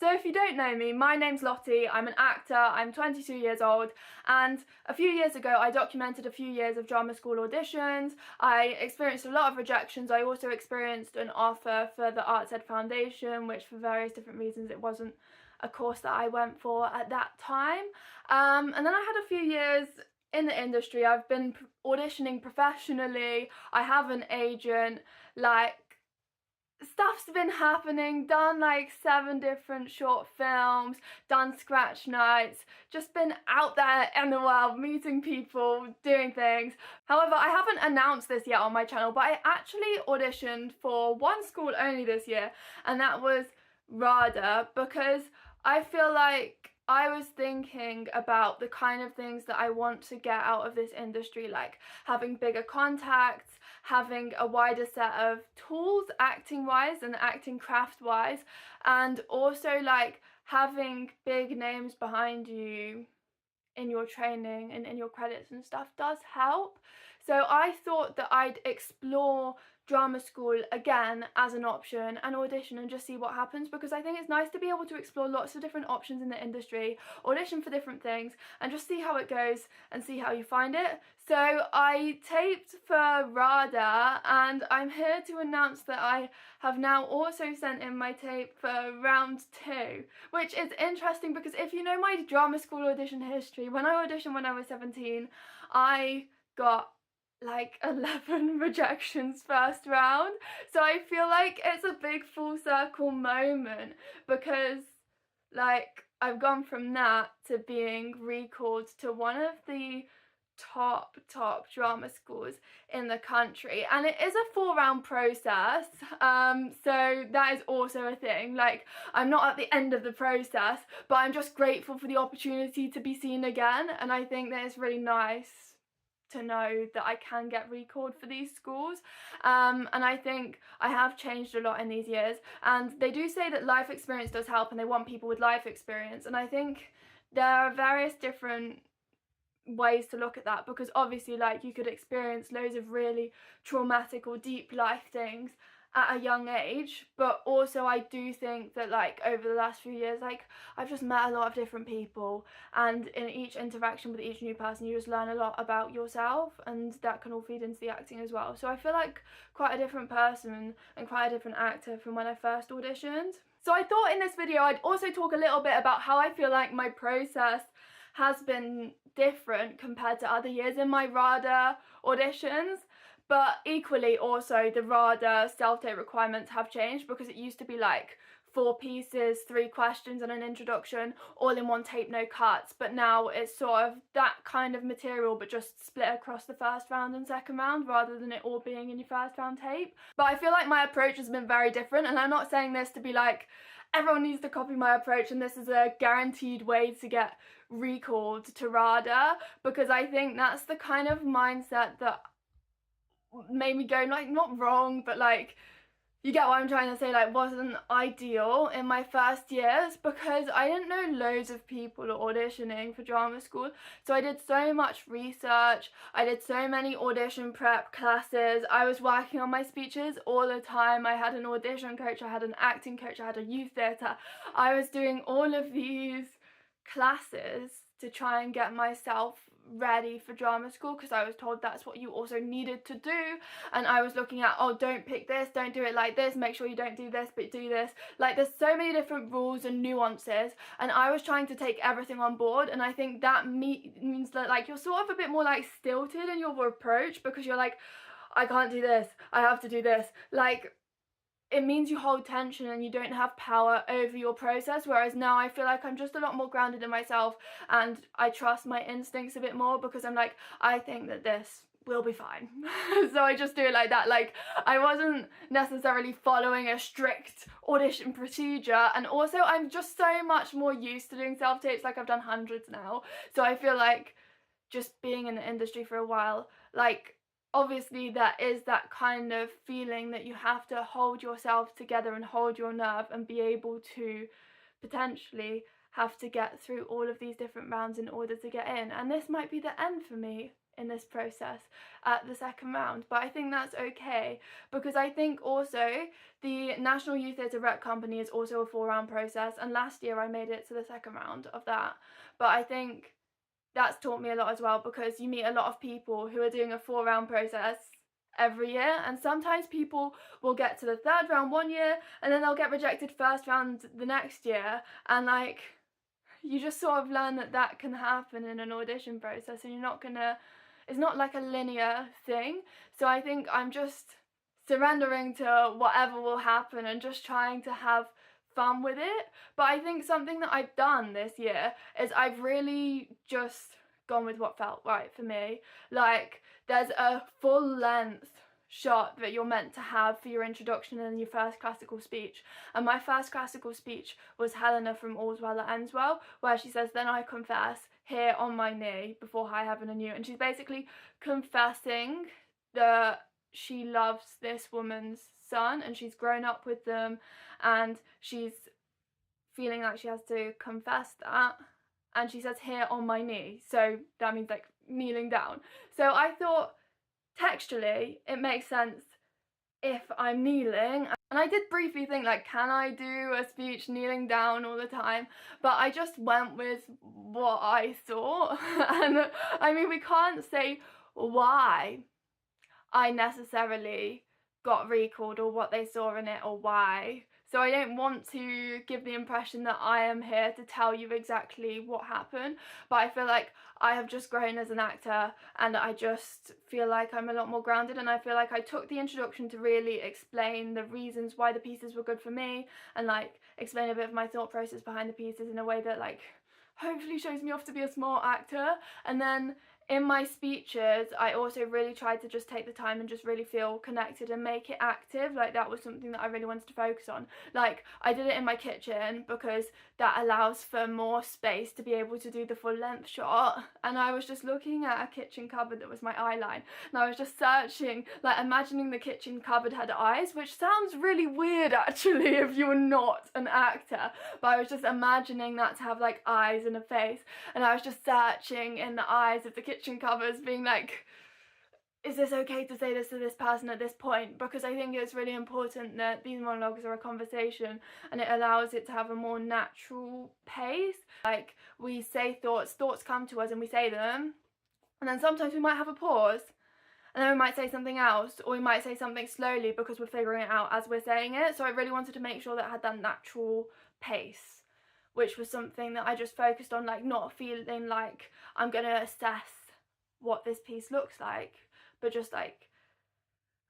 So if you don't know me, my name's Lottie, I'm an actor, I'm 22 years old, and a few years ago I documented a few years of drama school auditions. I experienced a lot of rejections. I also experienced an offer for the Arts Ed Foundation, which for various different reasons it wasn't a course that I went for at that time. And then I had a few years in the industry. I've been auditioning professionally, I have an agent, like stuff's been happening, done like 7 different short films, done scratch nights, just been out there in the world meeting people, doing things. However, I haven't announced this yet on my channel, but I actually auditioned for one school only this year, and that was RADA, because I feel like I was thinking about the kind of things that I want to get out of this industry, like having bigger contacts, having a wider set of tools acting wise and acting craft wise, and also like having big names behind you in your training and in your credits and stuff does help. So I thought that I'd explore drama school again as an option and audition and just see what happens, because I think it's nice to be able to explore lots of different options in the industry, audition for different things and just see how it goes and see how you find it. So I taped for RADA and I'm here to announce that I have now also sent in my tape for round 2, which is interesting because if you know my drama school audition history, when I auditioned when I was 17, I got like 11 rejections first round. So I feel like it's a big full circle moment, because like I've gone from that to being recalled to one of the top drama schools in the country, and it is a 4-round process, so that is also a thing. Like, I'm not at the end of the process, but I'm just grateful for the opportunity to be seen again, and I think that it's really nice to know that I can get recalled for these schools, and I think I have changed a lot in these years, and they do say that life experience does help and they want people with life experience, and I think there are various different ways to look at that, because obviously like you could experience loads of really traumatic or deep life things at a young age, but also I do think that like over the last few years, like I've just met a lot of different people, and in each interaction with each new person you just learn a lot about yourself, and that can all feed into the acting as well. So I feel like quite a different person and quite a different actor from when I first auditioned. So I thought in this video I'd also talk a little bit about how I feel like my process has been different compared to other years in my RADA auditions, but equally also the RADA self-tape requirements have changed, because it used to be like 4 pieces, 3 questions and an introduction, all in one tape, no cuts, but now it's sort of that kind of material but just split across the first round and second round rather than it all being in your first round tape. But I feel like my approach has been very different, and I'm not saying this to be like everyone needs to copy my approach and this is a guaranteed way to get recalled to RADA, because I think that's the kind of mindset that made me go, like, not wrong, but like, you get what I'm trying to say, like wasn't ideal in my first years, because I didn't know loads of people auditioning for drama school. So I did so much research, I did so many audition prep classes, I was working on my speeches all the time, I had an audition coach, I had an acting coach, I had a youth theatre, I was doing all of these classes to try and get myself ready for drama school, because I was told that's what you also needed to do, and I was looking at, oh, don't pick this, don't do it like this, make sure you don't do this but do this. Like, there's so many different rules and nuances, and I was trying to take everything on board, and I think that means that like you're sort of a bit more like stilted in your approach, because you're like, I can't do this, I have to do this. Like, it means you hold tension and you don't have power over your process, whereas now I feel like I'm just a lot more grounded in myself and I trust my instincts a bit more, because I'm like, I think that this will be fine. So I just do it like that. Like, I wasn't necessarily following a strict audition procedure, and also I'm just so much more used to doing self-tapes, like I've done hundreds now, so I feel like just being in the industry for a while, like obviously there is that kind of feeling that you have to hold yourself together and hold your nerve and be able to potentially have to get through all of these different rounds in order to get in, and this might be the end for me in this process at the second round, but I think that's okay, because I think also the National Youth Theatre Rep Company is also a 4-round process, and last year I made it to the second round of that. But I think that's taught me a lot as well, because you meet a lot of people who are doing a 4-round process every year, and sometimes people will get to the 3rd round one year and then they'll get rejected 1st round the next year, and like, you just sort of learn that that can happen in an audition process, and you're not gonna, it's not like a linear thing. So I think I'm just surrendering to whatever will happen and just trying to have fun with it. But I think something that I've done this year is I've really just gone with what felt right for me. Like, there's a full length shot that you're meant to have for your introduction and your first classical speech, and my first classical speech was Helena from All's Well That Ends Well, where she says, "Then I confess here on my knee before high heaven and you," and she's basically confessing that she loves this woman's son and she's grown up with them, and she's feeling like she has to confess that, and she says here on my knee, so that means like kneeling down. So I thought textually it makes sense if I'm kneeling, and I did briefly think, like, can I do a speech kneeling down all the time, but I just went with what I thought. And I mean, we can't say why I necessarily got recalled or what they saw in it or why, so I don't want to give the impression that I am here to tell you exactly what happened, but I feel like I have just grown as an actor, and I just feel like I'm a lot more grounded, and I feel like I took the introduction to really explain the reasons why the pieces were good for me, and like explain a bit of my thought process behind the pieces in a way that like hopefully shows me off to be a smart actor. And then in my speeches I also really tried to just take the time and just really feel connected and make it active. Like, that was something that I really wanted to focus on. Like, I did it in my kitchen because that allows for more space to be able to do the full length shot, and I was just looking at a kitchen cupboard that was my eye line, and I was just searching, like imagining the kitchen cupboard had eyes, which sounds really weird actually if you're not an actor, but I was just imagining that to have like eyes and a face, and I was just searching in the eyes of the kitchen cupboards, being like, is this okay to say this to this person at this point? Because I think it's really important that these monologues are a conversation, and it allows it to have a more natural pace. Like, we say thoughts come to us and we say them, and then sometimes we might have a pause, and then we might say something else, or we might say something slowly because we're figuring it out as we're saying it. So I really wanted to make sure that it had that natural pace, which was something that I just focused on, like not feeling like I'm gonna assess what this piece looks like, but just like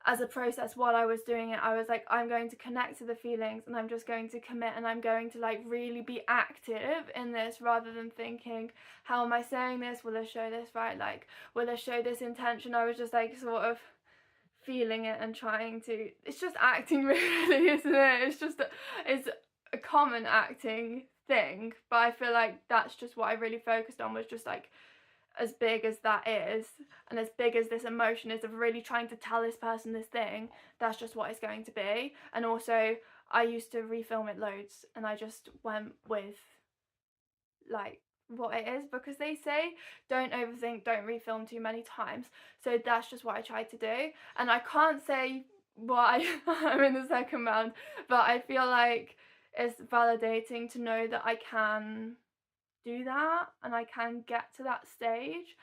as a process while I was doing it, I was like, I'm going to connect to the feelings, and I'm just going to commit, and I'm going to like really be active in this, rather than thinking, how am I saying this, will I show this right, like will I show this intention. I was just like sort of feeling it and trying to, it's just acting really, isn't it? It's a common acting thing, but I feel like that's just what I really focused on, was just like, as big as that is, and as big as this emotion is of really trying to tell this person this thing, that's just what it's going to be. And also, I used to refilm it loads, and I just went with like what it is, because they say don't overthink, don't refilm too many times, so that's just what I tried to do. And I can't say why I'm in the second round, but I feel like it's validating to know that I can do that and I can get to that stage,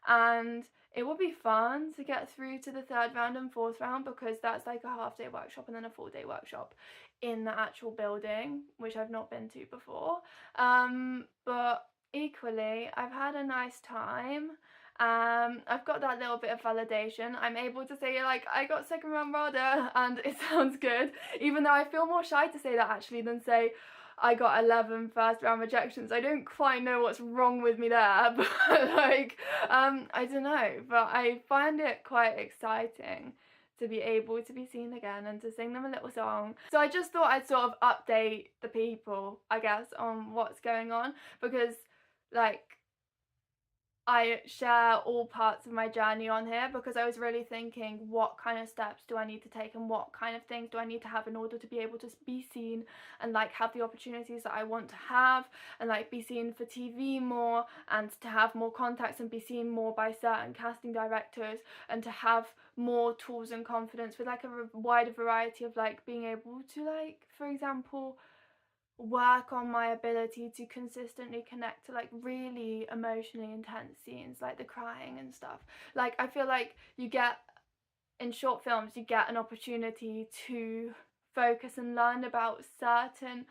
and it will be fun to get through to the 3rd round and 4th round, because that's like a half-day workshop and then a full-day workshop in the actual building, which I've not been to before. But equally, I've had a nice time. I've got that little bit of validation. I'm able to say, like, I got second round RADA, and it sounds good, even though I feel more shy to say that actually than say I got 11 first round rejections. I don't quite know what's wrong with me there, but like, I don't know, but I find it quite exciting to be able to be seen again and to sing them a little song. So I just thought I'd sort of update the people, I guess, on what's going on, because like, I share all parts of my journey on here, because I was really thinking, what kind of steps do I need to take and what kind of things do I need to have in order to be able to be seen and like have the opportunities that I want to have, and like be seen for TV more, and to have more contacts and be seen more by certain casting directors, and to have more tools and confidence with like a wider variety of like being able to, like, for example, work on my ability to consistently connect to like really emotionally intense scenes, like the crying and stuff. Like, I feel like you get, in short films, you get an opportunity to focus and learn about certain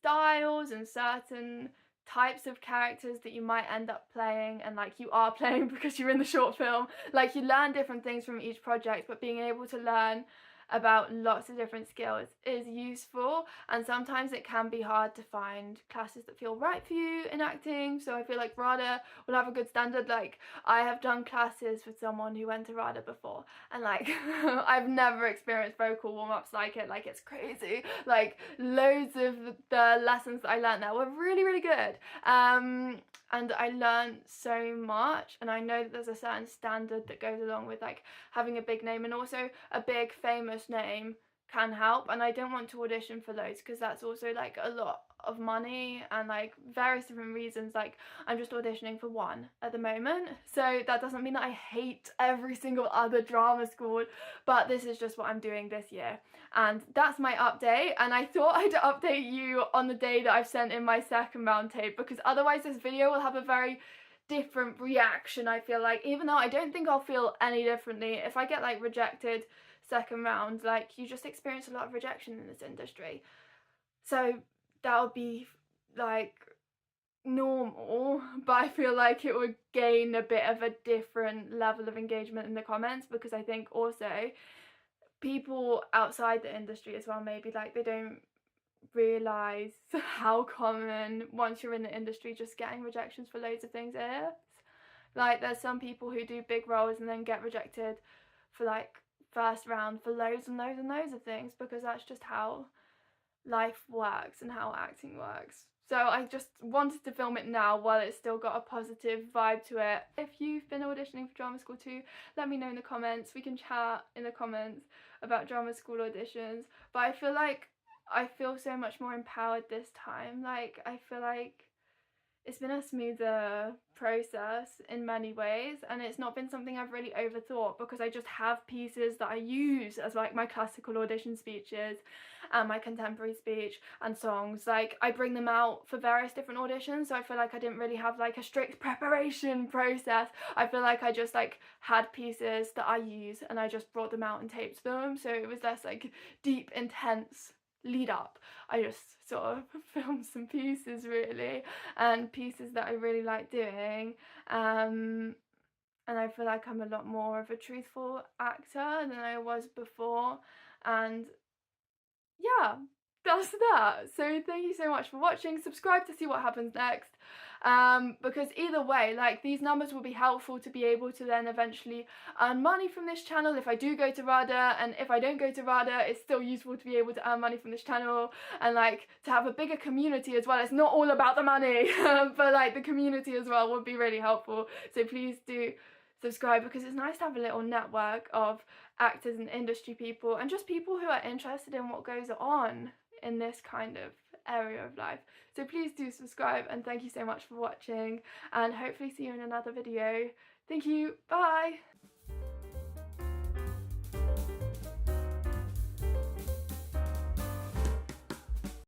styles and certain types of characters that you might end up playing, and like you are playing because you're in the short film. Like, you learn different things from each project, but being able to learn about lots of different skills is useful, and sometimes it can be hard to find classes that feel right for you in acting. So I feel like RADA will have a good standard. Like, I have done classes with someone who went to RADA before, and like I've never experienced vocal warm-ups like it. Like, it's crazy. Like, loads of the lessons that I learned there were really, really good. And I learned so much, and I know that there's a certain standard that goes along with like having a big name, and also a big famous name can help. And I don't want to audition for loads, because that's also like a lot of money and like various different reasons. Like, I'm just auditioning for one at the moment, so that doesn't mean that I hate every single other drama school, but this is just what I'm doing this year, and that's my update. And I thought I'd update you on the day that I've sent in my second round tape, because otherwise this video will have a very different reaction, I feel like, even though I don't think I'll feel any differently if I get like rejected second round. Like, you just experience a lot of rejection in this industry, so that'll be like normal, but I feel like it would gain a bit of a different level of engagement in the comments, because I think also people outside the industry as well, maybe like they don't realize how common, once you're in the industry, just getting rejections for loads of things is. Like, there's some people who do big roles and then get rejected for like first round for loads and loads and loads of things, because that's just how life works and how acting works. So I just wanted to film it now while it's still got a positive vibe to it. If you've been auditioning for drama school too, let me know in the comments. We can chat in the comments about drama school auditions. But I feel so much more empowered this time. Like, I feel like it's been a smoother process in many ways, and it's not been something I've really overthought, because I just have pieces that I use as like my classical audition speeches and my contemporary speech and songs. Like, I bring them out for various different auditions, so I feel like I didn't really have like a strict preparation process. I feel like I just like had pieces that I use and I just brought them out and taped them, so it was less like deep, intense lead up. I just sort of filmed some pieces really, and pieces that I really like doing, and I feel like I'm a lot more of a truthful actor than I was before. And yeah, that's that. So thank you so much for watching. Subscribe to see what happens next, because either way, like, these numbers will be helpful to be able to then eventually earn money from this channel if I do go to RADA, and if I don't go to RADA, it's still useful to be able to earn money from this channel, and like to have a bigger community as well. It's not all about the money, but like the community as well would be really helpful. So please do subscribe, because it's nice to have a little network of actors and industry people, and just people who are interested in what goes on in this kind of area of life. So please do subscribe, and thank you so much for watching, and hopefully see you in another video. Thank you, bye!